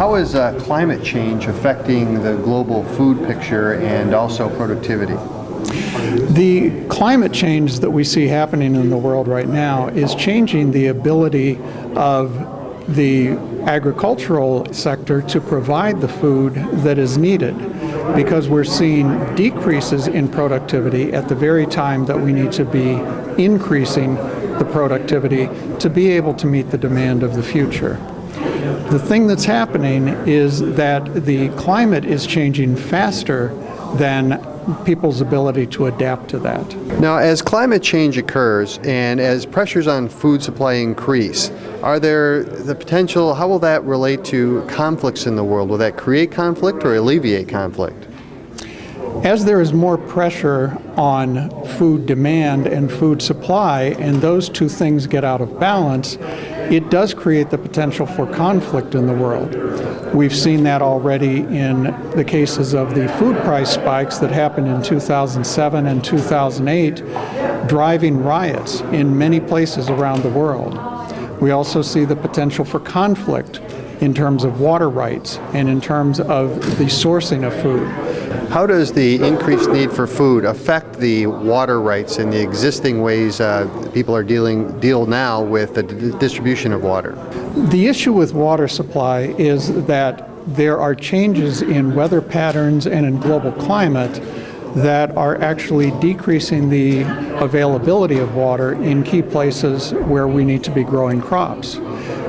How is climate change affecting the global food picture and also productivity? The climate change that we see happening in the world right now is changing the ability of the agricultural sector to provide the food that is needed, because we're seeing decreases in productivity at the very time that we need to be increasing the productivity to be able to meet the demand of the future. The thing that's happening is that the climate is changing faster than people's ability to adapt to that. Now, as climate change occurs and as pressures on food supply increase, are there the potential, how will that relate to conflicts in the world? Will that create conflict or alleviate conflict? As there is more pressure on food demand and food supply, and those two things get out of balance, it does create the potential for conflict in the world. We've seen that already in the cases of the food price spikes that happened in 2007 and 2008, driving riots in many places around the world. We also see the potential for conflict in terms of water rights and in terms of the sourcing of food. How does the increased need for food affect the water rights and the existing ways people are deal now with the distribution of water? The issue with water supply is that there are changes in weather patterns and in global climate that are actually decreasing the availability of water in key places where we need to be growing crops.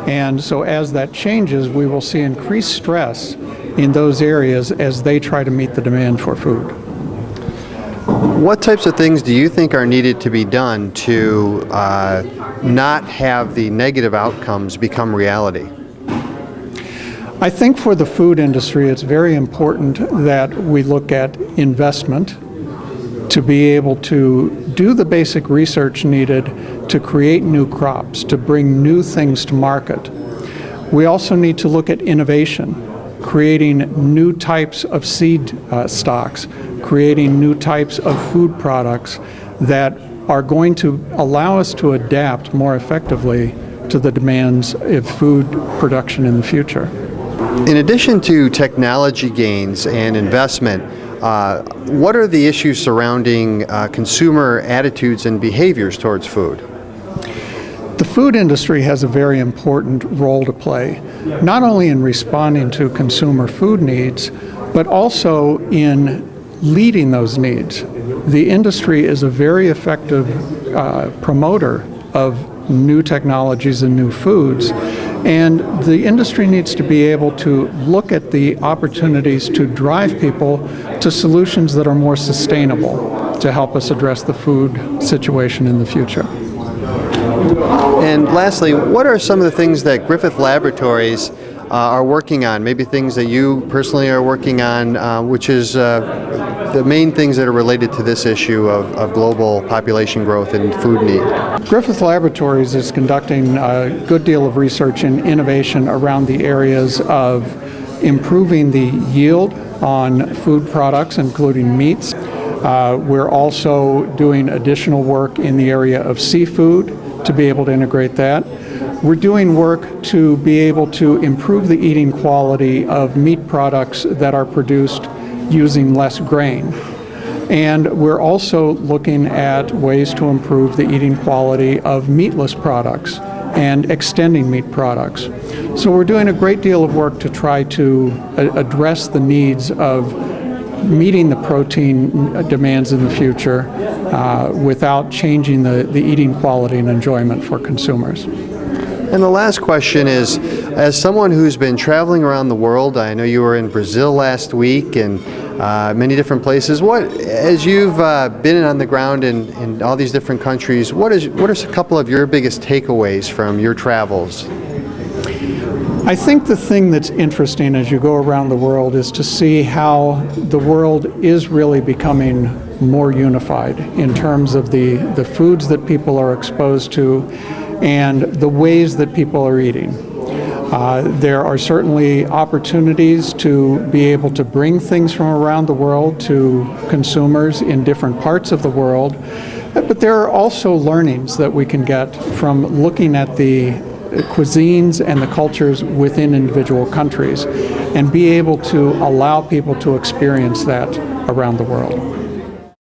And so as that changes, we will see increased stress in those areas as they try to meet the demand for food. What types of things do you think are needed to be done to not have the negative outcomes become reality? I think for the food industry, it's very important that we look at investment to be able to do the basic research needed to create new crops, to bring new things to market. We also need to look at innovation, creating new types of seed stocks, creating new types of food products that are going to allow us to adapt more effectively to the demands of food production in the future. In addition to technology gains and investment, what are the issues surrounding consumer attitudes and behaviors towards food? The food industry has a very important role to play, not only in responding to consumer food needs, but also in leading those needs. The industry is a very effective promoter of new technologies and new foods, and the industry needs to be able to look at the opportunities to drive people to solutions that are more sustainable to help us address the food situation in the future. And lastly, what are some of the things that Griffith Laboratories are working on? Maybe things that you personally are working on, which is the main things that are related to this issue of global population growth and food need. Griffith Laboratories is conducting a good deal of research and innovation around the areas of improving the yield on food products, including meats. We're also doing additional work in the area of seafood to be able to integrate that. We're doing work to be able to improve the eating quality of meat products that are produced using less grain. And we're also looking at ways to improve the eating quality of meatless products and extending meat products. So we're doing a great deal of work to try to address the needs of meeting the protein demands in the future without changing the eating quality and enjoyment for consumers. And the last question is, as someone who's been traveling around the world, I know you were in Brazil last week and many different places. As you've been on the ground in all these different countries, what are a couple of your biggest takeaways from your travels? I think the thing that's interesting as you go around the world is to see how the world is really becoming more unified in terms of the foods that people are exposed to and the ways that people are eating. There are certainly opportunities to be able to bring things from around the world to consumers in different parts of the world, but there are also learnings that we can get from looking at the cuisines and the cultures within individual countries, and be able to allow people to experience that around the world.